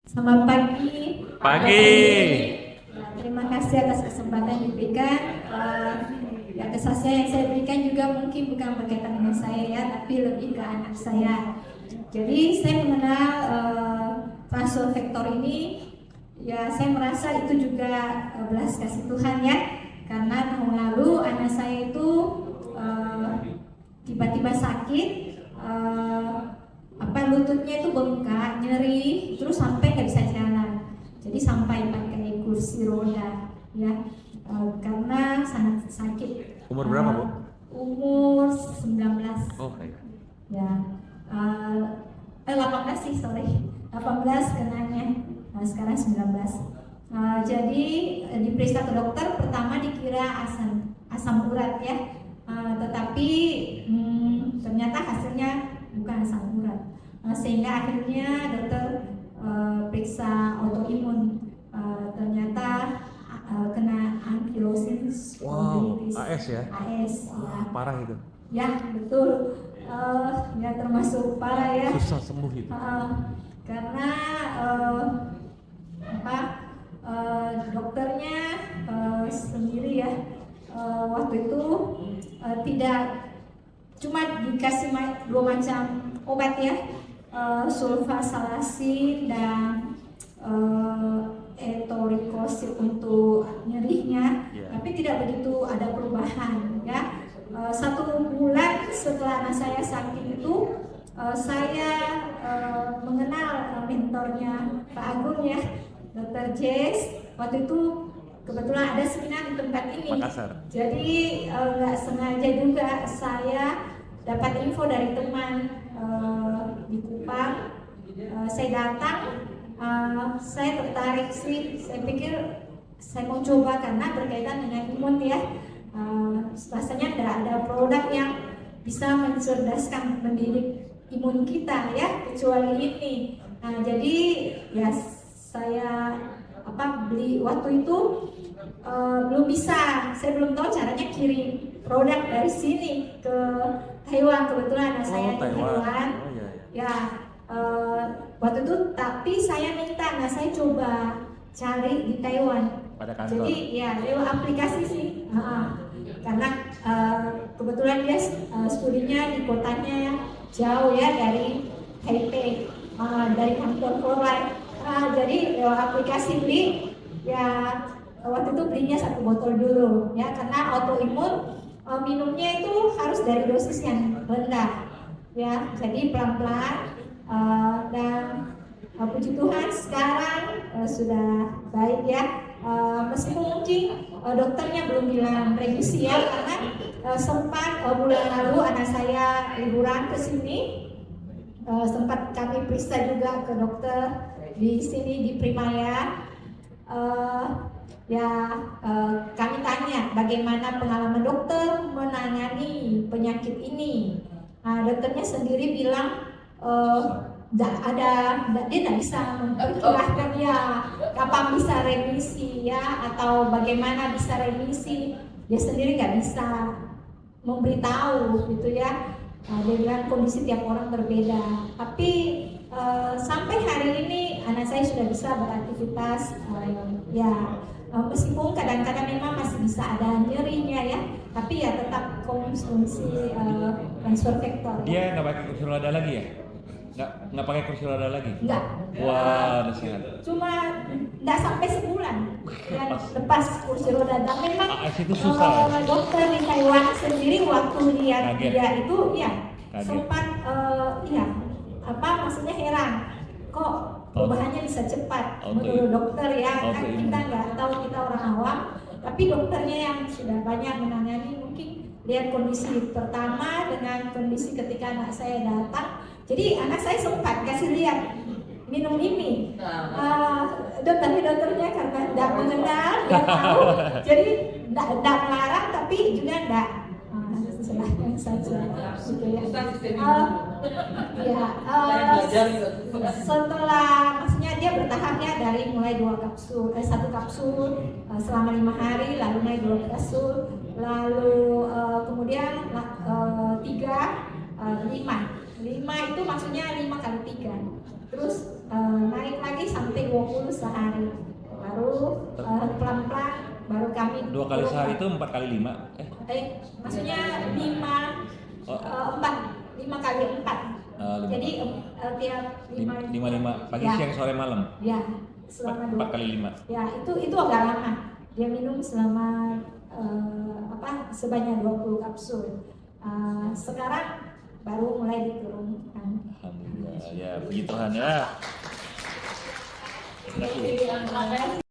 Selamat pagi. Pagi. Ya, terima kasih atas kesempatan yang diberikan. Ya, kesaksian yang saya berikan juga mungkin bukan berkaitan dengan saya ya, tapi lebih ke anak saya. Jadi saya mengenal transfer vektor ini. Ya, saya merasa itu juga belas kasih Tuhan ya, karena tahun lalu anak saya itu tiba-tiba sakit. Lututnya itu bengkak, nyeri, terus sampai nggak bisa jalan. Jadi sampai pakai kursi roda, ya, karena sangat sakit. Umur berapa, Bu? Umur 19. Oh, iya. Ya, 18 sih, sorry. 18 kenanya. Sekarang 19. Jadi diperiksa ke dokter, pertama dikira asam urat ya. Tetapi ternyata hasilnya bukan asam urat. Sehingga akhirnya dokter periksa autoimun, ternyata kena ankylosis spondylitis. AS ya? AS ya. Parah itu. Ya betul, ya termasuk parah ya. Susah sembuh itu. Karena dokternya sendiri ya, waktu itu tidak cuma dikasih dua macam obat ya, sulfasalazin dan etoricoxib untuk nyerinya, tapi tidak begitu ada perubahan ya. 1 bulan setelah anak saya sakit itu, saya mengenal mentornya Pak Agung ya, Dr. Jess. Waktu itu kebetulan ada seminar di tempat ini. Makassar. Jadi nggak sengaja juga saya dapat info dari teman di Kupang. Saya datang, saya tertarik sih. Saya pikir saya mau coba karena berkaitan dengan imun ya. Rasanya tidak ada produk yang bisa mencerdaskan, mendidik imun kita ya, kecuali ini. Jadi ya saya beli waktu itu belum bisa, saya belum tahu caranya kirim produk dari sini ke Taiwan. Kebetulan anak saya di Taiwan. Ya, waktu itu tapi saya minta anak saya coba cari di Taiwan. Pada kantor. Jadi ya lewat aplikasi sih. Karena kebetulan dia studinya di kotanya jauh ya dari Taipei, dari kantor Forlight. Jadi lewat aplikasi beli ya. Waktu itu belinya 1 botol dulu ya, karena autoimun minumnya itu harus dari dosis yang rendah ya. Jadi pelan-pelan, dan puji Tuhan sekarang sudah baik ya. Meskipun mungkin dokternya belum bilang remisi ya, karena sempat bulan lalu anak saya liburan ke sini, sempat kami periksa juga ke dokter di sini di Primaya. Kami tanya bagaimana pengalaman dokter menangani penyakit ini. Dokternya sendiri bilang dia tidak bisa memperkirakan ya kapan bisa remisi ya, atau bagaimana bisa remisi. Dia sendiri nggak bisa memberitahu gitu ya. Dia bilang kondisi tiap orang berbeda. Tapi sampai hari ini anak saya sudah bisa beraktivitas meskipun kadang-kadang memang masih bisa ada nyerinya ya, tapi ya tetap konsumsi transfer vektor. Dia nggak pakai kursi roda lagi ya? Nggak pakai kursi roda lagi? Nggak. Wah, nasihat. Cuma nggak sampai sebulan ya, lepas kursi roda. Dan memang itu susah. Dokter di Taiwan sendiri waktu lihat dia itu ya Kaget. sempat maksudnya heran kok perubahannya bisa cepat menurut dokter ya. Kan kita nggak tahu, kita orang awam, tapi dokternya yang sudah banyak menangani mungkin lihat kondisi pertama dengan kondisi ketika anak saya datang. Jadi anak saya sempat kasih lihat minum ini, dokternya karena tidak mengenal, tidak tahu, jadi tidak melarang tapi juga tidak silahkan saja gitu ya. Setelah maksudnya dia bertahap ya, dari mulai 1 kapsul selama 5 hari, lalu naik 2 kapsul, lalu kemudian 3, 5 itu maksudnya 5 kali 3, terus naik lagi sampai 2 kali sehari itu 4 kali 5. Maksudnya 5 kali 4. Lima. Jadi tiap 5 pagi, ya. siang, sore, malam. Ya, selama 4 kali 5. Ya, itu agak lama. Dia minum selama sebanyak 20 kapsul. Sekarang baru mulai diturunkan. Alhamdulillah. Ya, puji Tuhan ya. Terima kasih. Terima kasih.